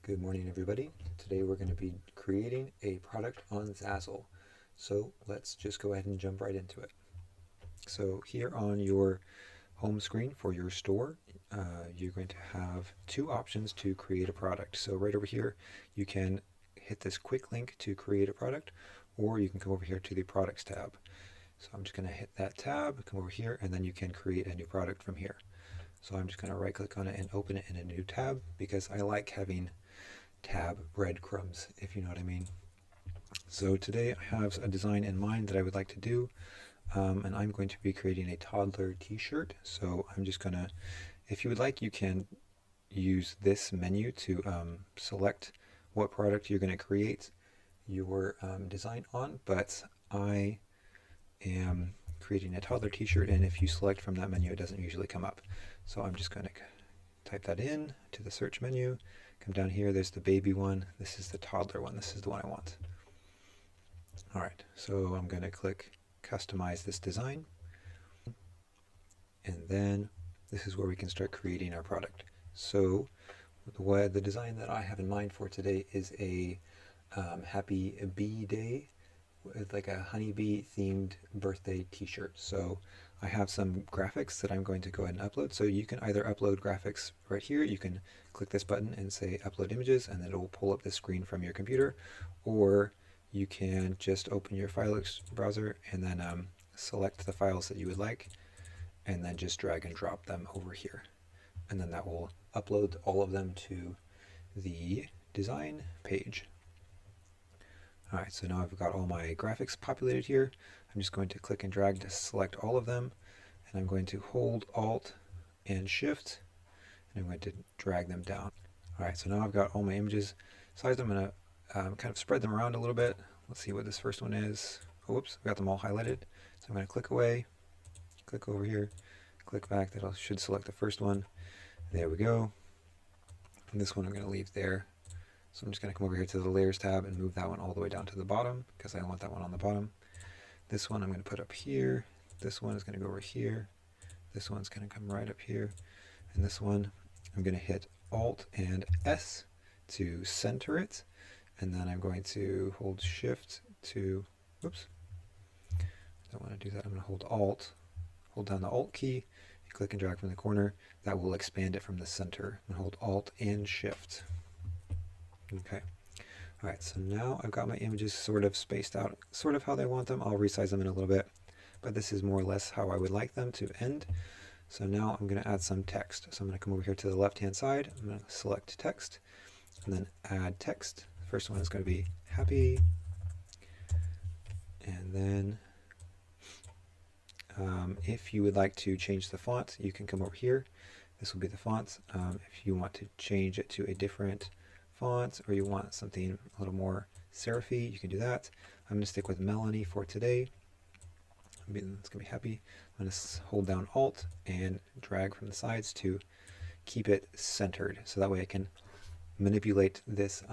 Good morning, everybody. Today we're going to be creating a product on Zazzle. So let's just go ahead and jump right into it. So here on your home screen for your store, you're going to have two options to create a product. So right over here, you can hit this quick link to create a product, or you can come over here to the products tab. So I'm just going to hit that tab, come over here, and then you can create a new product from here. So I'm just going to right click on it and open it in a new tab because I like having tab breadcrumbs, if you know what I mean. So today I have a design in mind that I would like to do, and I'm going to be creating a toddler t-shirt. So I'm just going to, if you would like, you can use this menu to select what product you're going to create your design on, but I am creating a toddler t-shirt, and if you select from that menu, it doesn't usually come up. So I'm just going to type that in to the search menu, come down here, there's the baby one, this is the toddler one, this is the one I want. Alright, so I'm going to click customize this design, and then this is where we can start creating our product. So the design that I have in mind for today is a happy bee day with like a honeybee themed birthday t-shirt. So I have some graphics that I'm going to go ahead and upload. So you can either upload graphics right here, you can click this button and say upload images, and then it will pull up the screen from your computer, or you can just open your file browser and then select the files that you would like, and then just drag and drop them over here, and then that will upload all of them to the design page. Alright, so now I've got all my graphics populated here. I'm just going to click and drag to select all of them, and I'm going to hold Alt and Shift, and I'm going to drag them down. Alright, so now I've got all my images sized. I'm going to kind of spread them around a little bit. Let's see what this first one is. Oh, whoops, I've got them all highlighted. So I'm going to click away, click over here, click back. That should select the first one. There we go. And this one I'm going to leave there. So I'm just going to come over here to the layers tab and move that one all the way down to the bottom because I want that one on the bottom. This one I'm going to put up here. This one is going to go over here. This one's going to come right up here. And this one I'm going to hit Alt and S to center it. And then I'm going to hold Shift to, oops, I don't want to do that. I'm going to hold Alt, hold down the Alt key, and click and drag from the corner. That will expand it from the center. And hold Alt and Shift. Okay. Alright, so now I've got my images sort of spaced out, sort of how they want them. I'll resize them in a little bit, but this is more or less how I would like them to end. So now I'm going to add some text. So I'm going to come over here to the left-hand side. I'm going to select text, and then add text. The first one is going to be happy, and then if you would like to change the font, you can come over here. This will be the font. If you want to change it to a different font, or you want something a little more serify, you can do that. I'm going to stick with Melanie for today. It's going to be happy. I'm going to hold down Alt and drag from the sides to keep it centered, so that way I can manipulate this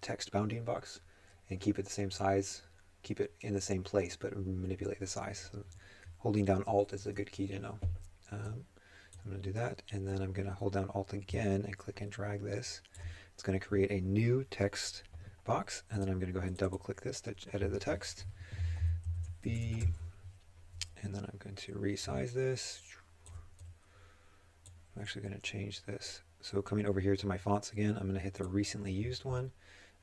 text bounding box and keep it the same size, keep it in the same place, but manipulate the size. So holding down Alt is a good key to know. I'm going to do that, and then I'm going to hold down Alt again and click and drag this. It's going to create a new text box, and then I'm going to go ahead and double click this to edit the text. B, and then I'm going to resize this. I'm actually going to change this. So coming over here to my fonts again, I'm going to hit the recently used one,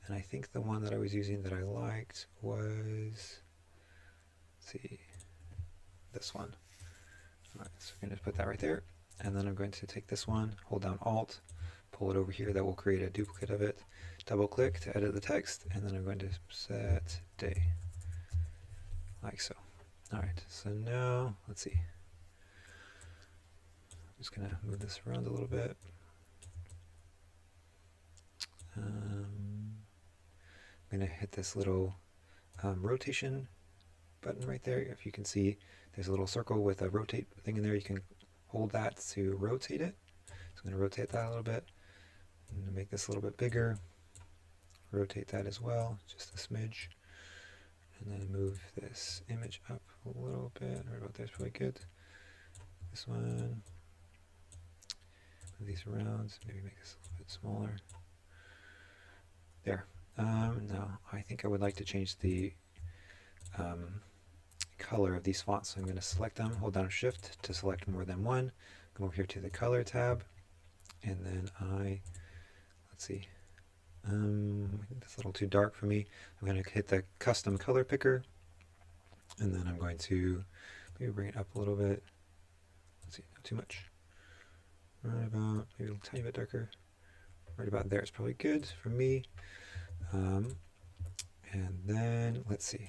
and I think the one that I was using that I liked was, let's see, this one. Alright, so we're going to put that right there. And then I'm going to take this one, hold down Alt, pull it over here. That will create a duplicate of it. Double click to edit the text, and then I'm going to set day, like so. Alright, so now, let's see. I'm just going to move this around a little bit. I'm going to hit this little rotation button right there. If you can see, there's a little circle with a rotate thing in there. You can hold that to rotate it. So I'm going to rotate that a little bit. I'm going to make this a little bit bigger. Rotate that as well, just a smidge. And then move this image up a little bit. Right about there's probably good. This one. Move these around. Maybe make this a little bit bit smaller. There. Now, I think I would like to change the color of these fonts. So I'm going to select them, hold down Shift to select more than one. Come over here to the Color tab, and then let's see, I think that's a little too dark for me. I'm going to hit the Custom Color Picker, and then I'm going to maybe bring it up a little bit. Let's see, not too much. Right about, maybe a tiny bit darker. Right about there is probably good for me. And then, let's see.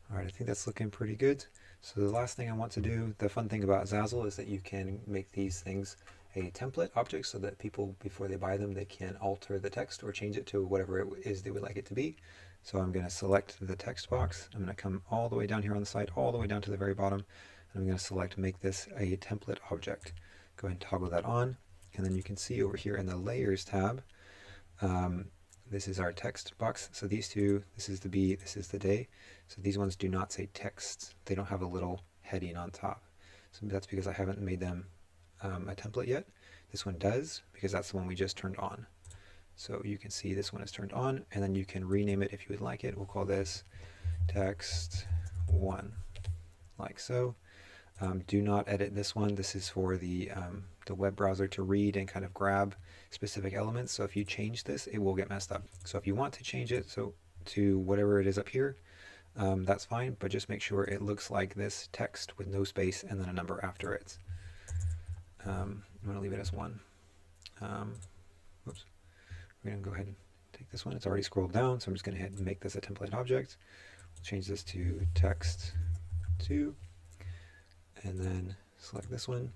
All right, I think that's looking pretty good. So the last thing I want to do, the fun thing about Zazzle is that you can make these things a template object so that people, before they buy them, they can alter the text or change it to whatever it is they would like it to be. So I'm going to select the text box. I'm going to come all the way down here on the side, all the way down to the very bottom. And I'm going to select make this a template object. Go ahead and toggle that on. And then you can see over here in the Layers tab, this is our text box. So these two, this is the B, this is the day. So these ones do not say text. They don't have a little heading on top. So that's because I haven't made them a template yet. This one does, because that's the one we just turned on. So you can see this one is turned on, and then you can rename it if you would like it. We'll call this text 1, like so. Do not edit this one. This is for the web browser to read and kind of grab specific elements. So if you change this, it will get messed up. So if you want to change it to whatever it is up here, that's fine, but just make sure it looks like this text with no space and then a number after it. I'm going to leave it as 1. Whoops. We're going to go ahead and take this one. It's already scrolled down, so I'm just going to hit make this a template object. We'll change this to text 2. And then select this one.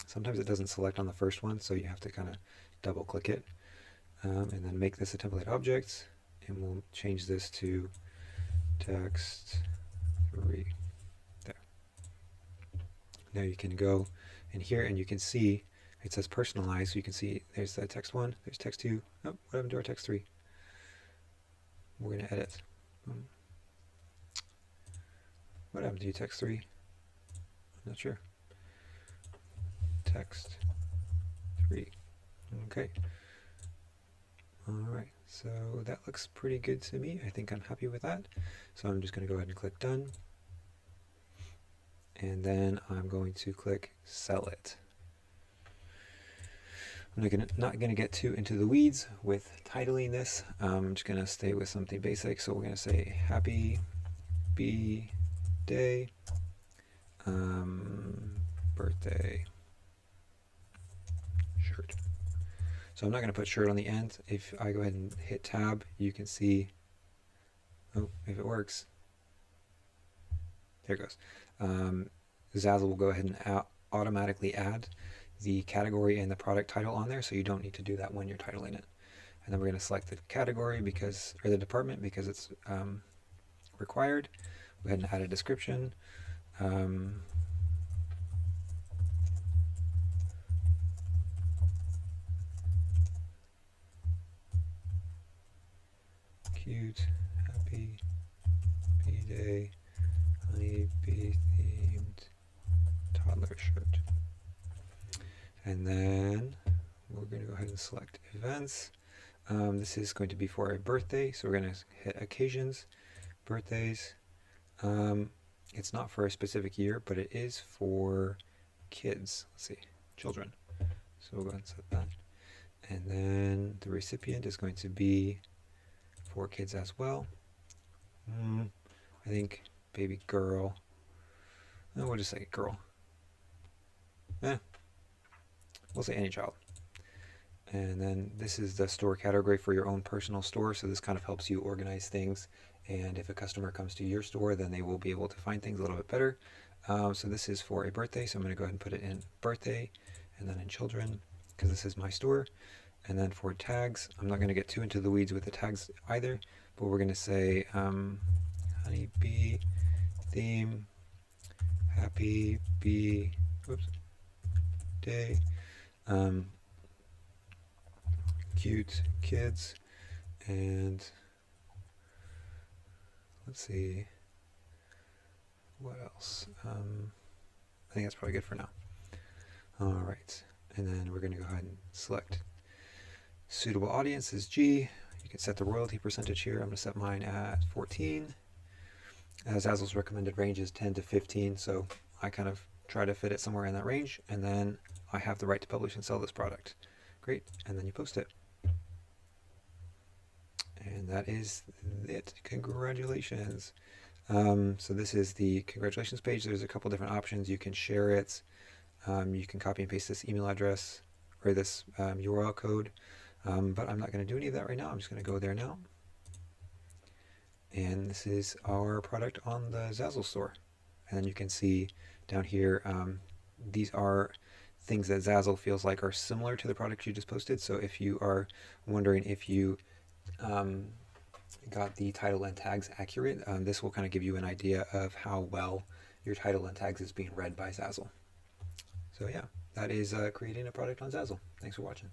Sometimes it doesn't select on the first one, so you have to kind of double click it. And then make this a template object, and we'll change this to text 3. There. Now you can go in here and you can see it says personalize. So you can see there's the text 1, there's text 2. Oh, what happened to our text 3? We're going to edit. What happened to text 3? Not sure. Text 3. Okay. All right. So that looks pretty good to me. I think I'm happy with that. So I'm just going to go ahead and click done. And then I'm going to click sell it. I'm not going to get too into the weeds with titling this. I'm just going to stay with something basic. So we're going to say happy B-Day. Birthday shirt. So I'm not going to put shirt on the end. If I go ahead and hit tab, you can see, oh, if it works, there it goes. Zazzle will go ahead and automatically add the category and the product title on there, so you don't need to do that when you're titling it. And then we're going to select the category or the department because it's required. Go ahead and add a description. Cute, happy B-Day, honey bee themed toddler shirt. And then we're going to go ahead and select events. This is going to be for a birthday, so we're going to hit occasions, birthdays. It's not for a specific year, but it is for kids. Let's see, children. So we'll go ahead and set that. And then the recipient is going to be for kids as well. I think baby girl. No, we'll just say girl. We'll say any child. And then this is the store category for your own personal store. So this kind of helps you organize things. And if a customer comes to your store, then they will be able to find things a little bit better. So this is for a birthday. So I'm going to go ahead and put it in birthday and then in children because this is my store. And then for tags, I'm not going to get too into the weeds with the tags either, but we're going to say honey bee theme, happy bee, day, cute kids, and let's see, what else? I think that's probably good for now. All right, and then we're going to go ahead and select Suitable audience is G. You can set the royalty percentage here. I'm going to set mine at 14. Zazzle's recommended range is 10 to 15, so I kind of try to fit it somewhere in that range, and then I have the right to publish and sell this product. Great, and then you post it. And that is it. Congratulations. So this is the congratulations page. There's a couple different options. You can share it. You can copy and paste this email address or this URL code. But I'm not going to do any of that right now. I'm just going to go there now. And this is our product on the Zazzle store. And then you can see down here, these are things that Zazzle feels like are similar to the product you just posted. So if you are wondering if you got the title and tags accurate, this will kind of give you an idea of how well your title and tags is being read by Zazzle. So yeah, that is creating a product on Zazzle. Thanks for watching.